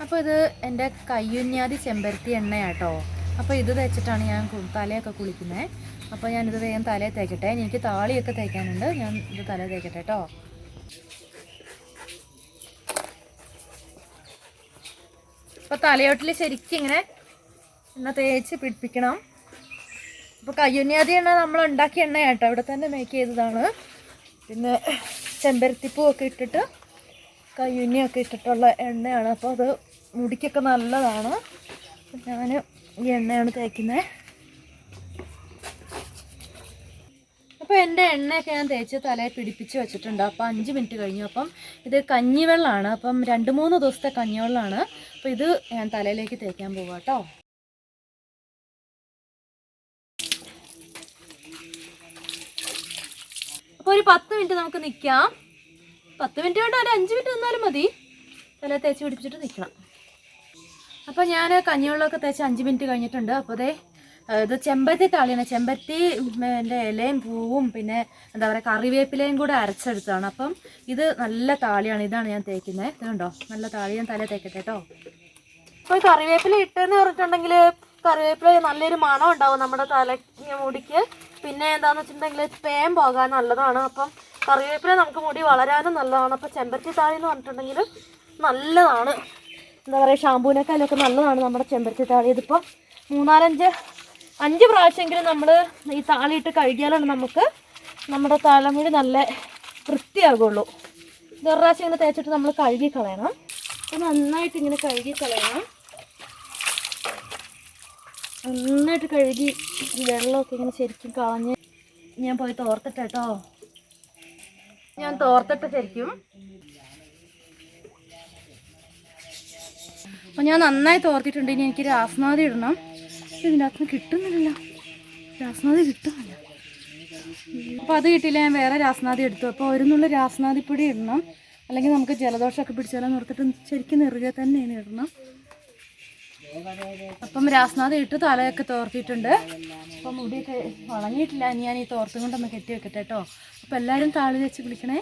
അപ്പോൾ ഇത് എൻ്റെ കയ്യുന്യാതി ചെമ്പരത്തി എണ്ണയാട്ടോ. അപ്പോൾ ഇത് തേച്ചിട്ടാണ് ഞാൻ തലയൊക്കെ കുളിക്കുന്നത്. അപ്പോൾ ഞാനിത് വേഗം തലയിൽ തേക്കട്ടെ. എനിക്ക് താളിയൊക്കെ തേക്കാനുണ്ട്. ഞാൻ ഇത് തലയിൽ തേക്കട്ടെ കേട്ടോ. അപ്പോൾ തലയോട്ടിൽ ശരിക്കും ഇങ്ങനെ എണ്ണ തേച്ച് പിടിപ്പിക്കണം. അപ്പോൾ കയ്യുന്യാതി എണ്ണ നമ്മൾ ഉണ്ടാക്കിയ എണ്ണയാട്ടോ, ഇവിടെ തന്നെ മേക്ക് ചെയ്തതാണ്. പിന്നെ ചെമ്പരത്തിപ്പൂവൊക്കെ ഇട്ടിട്ട് കയ്യുന്നിയൊക്കെ ഇട്ടിട്ടുള്ള എണ്ണയാണ്. അപ്പോൾ അത് മുടിക്കൊക്കെ നല്ലതാണ്. ഞാൻ ഈ എണ്ണയാണ് തേക്കുന്നത്. അപ്പോൾ എൻ്റെ എണ്ണയൊക്കെ ഞാൻ തേച്ച് തലയിൽ പിടിപ്പിച്ച് വെച്ചിട്ടുണ്ട്. അപ്പോൾ 5 മിനിറ്റ് കഴിഞ്ഞു. അപ്പം ഇത് കഞ്ഞിവെള്ളമാണ്. അപ്പം 2-3 ദിവസത്തെ കഞ്ഞിവെള്ളമാണ്. അപ്പോൾ ഇത് ഞാൻ തലയിലേക്ക് തേക്കാൻ പോവാം കേട്ടോ. അപ്പോൾ ഒരു 10 മിനിറ്റ് നമുക്ക് നിൽക്കാം. 10 മിനിറ്റ് വേണ്ട, ഒരു 5 മിനിറ്റ് നിന്നാലും മതി. തല തേച്ച് പിടിപ്പിച്ചിട്ട് നിൽക്കണം. അപ്പോൾ ഞാൻ കഞ്ഞിവെള്ളമൊക്കെ തേച്ച് 5 മിനിറ്റ് കഴിഞ്ഞിട്ടുണ്ട്. അപ്പോൾ ഇത് ചെമ്പരത്തി താളിയാണ്. ചെമ്പരത്തി എൻ്റെ ഇലയും പൂവും പിന്നെ എന്താ പറയുക കറിവേപ്പിലയും കൂടെ അരച്ചെടുത്തതാണ്. അപ്പം ഇത് നല്ല താളിയാണ്. ഇതാണ് ഞാൻ തേക്കുന്നത്. ഇതുണ്ടോ നല്ല താളി. ഞാൻ തല തേക്കട്ടെ കേട്ടോ. അപ്പോൾ കറിവേപ്പില ഇട്ടെന്ന് പറഞ്ഞിട്ടുണ്ടെങ്കിൽ കറിവേപ്പില നല്ലൊരു മണം ഉണ്ടാവും നമ്മുടെ മുടിക്ക്. പിന്നെ എന്താണെന്ന് വെച്ചിട്ടുണ്ടെങ്കിൽ പേൻ പോകാൻ നല്ലതാണ്. അപ്പം കറിവേപ്പില നമുക്ക് മുടി വളരാനും നല്ലതാണ്. അപ്പോൾ ചെമ്പരത്തി താളി എന്ന് പറഞ്ഞിട്ടുണ്ടെങ്കിൽ നല്ലതാണ്. എന്താ പറയുക ഷാമ്പൂവിനേക്കാളൊക്കെ നല്ലതാണ് നമ്മുടെ ചെമ്പരത്തി താളി. ഇതിപ്പോൾ 3-4-5 പ്രാവശ്യമെങ്കിലും നമ്മൾ ഈ താളിയിട്ട് കഴുകിയാലാണ് നമുക്ക് നമ്മുടെ തലമുടി നല്ല വൃത്തിയാകുള്ളൂ. ഇത് ഒരു പ്രാവശ്യം ഇങ്ങനെ തേച്ചിട്ട് നമ്മൾ കഴുകി കളയണം. അപ്പോൾ നന്നായിട്ട് ഇങ്ങനെ കഴുകി കളയണം. നന്നായിട്ട് കഴുകി വെള്ളമൊക്കെ ഇങ്ങനെ ശരിക്കും കളഞ്ഞ് ഞാൻ പോയി തോർത്തിട്ട് കേട്ടോ. ഞാൻ തോർത്തിട്ട് ശരിക്കും. അപ്പോൾ ഞാൻ നന്നായി തോർത്തിട്ടുണ്ട്. ഇനി എനിക്ക് രാസ്നാദി ഇടണം. ഇതിൻ്റെ അകത്ത് കിട്ടുന്നില്ല, രാസ്നാദി കിട്ടുന്നില്ല. അപ്പോൾ അത് കിട്ടിയില്ല. ഞാൻ വേറെ രാസ്നാദി എടുത്തു. അപ്പോൾ ഒരു നുള്ള രാസ്നാദിപ്പൊടി ഇടണം, അല്ലെങ്കിൽ നമുക്ക് ജലദോഷമൊക്കെ പിടിച്ചാലോ നിർത്തിട്ട് ശരിക്കും നെറുകെ തന്നെയാണ് ഇടണം. അപ്പം രാസ്നാദി ഇട്ട് തലയൊക്കെ തോർത്തിയിട്ടുണ്ട്. അപ്പം മുടിയൊക്കെ വളഞ്ഞിട്ടില്ല. ഇനി ഞാൻ ഈ തോർത്തും കൊണ്ടൊന്ന് കെട്ടി വെക്കട്ടെ കേട്ടോ. അപ്പോൾ എല്ലാവരും താളി വെച്ച് കുളിക്കണേ.